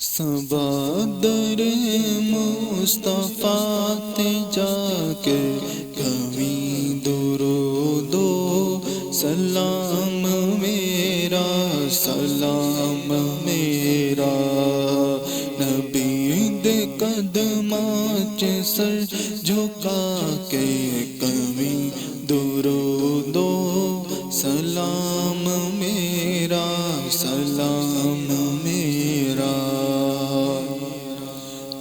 سبادر مصطفیٰ تے جا کے کبھی درود و سلام میرا، سلام میرا نبی دے قدماں چ سر جھکا کے کبھی درود و سلام میرا، سلام میرا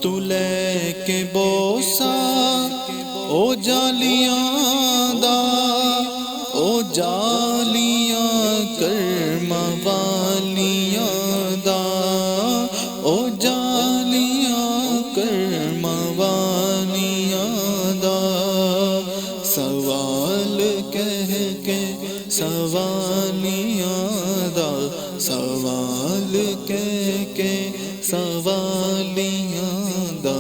تو لے کے بوسا او جالیاں دا، او جالیاں کرم والیاں دا، او جالیاں کرم والیاں دا سوال کہہ کے سوالیاں دا، سوال کہہ کے سوالیاں دا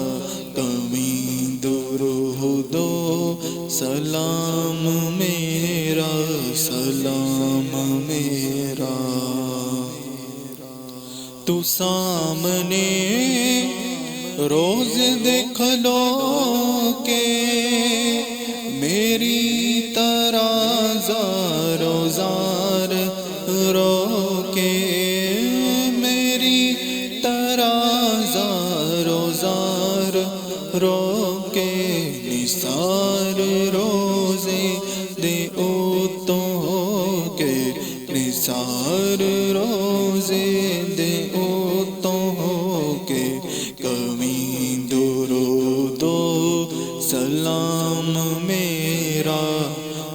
کبھی درود و سلام میرا، سلام میرا تو سامنے روز دیکھ لو کہ میری طرح زارو زار رو کے، میری طرح زارو زار رو کے نثار روزے دے اوتوں کے، نثار روزے دے اوتوں کے کبھی درود و سلام میرا،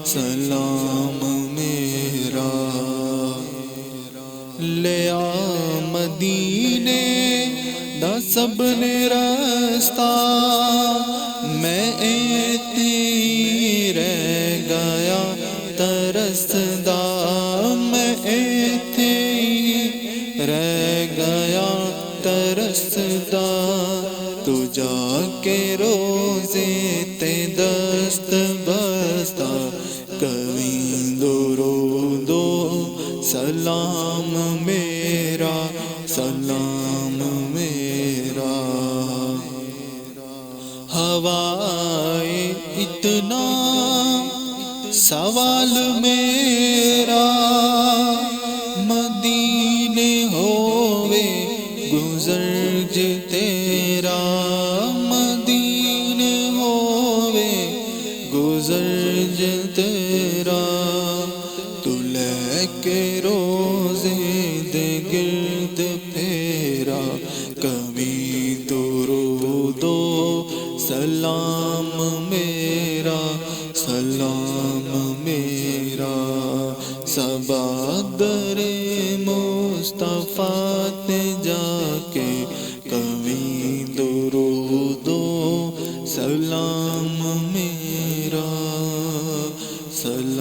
سلام میرا لیا مدینے دا سب نے رستہ، میں ایتھے رہ گیا ترسدا، میں ایتھے رہ گیا ترسدا تو جا کے روزے تے دست بستہ کبھی درود و سلام میرا، سلام میرا ہوائے اتنا سوال میرا، مدینے ہووے گزر جے تیرا، مدینے ہووے گزر جے تیرا تو لے کے روزے دے گرد پھیرا کبھی درود و سلام میرا، سلام میرا سبادر مصطفیٰ تے جا کے کبھی درود و سلام میرا، سلام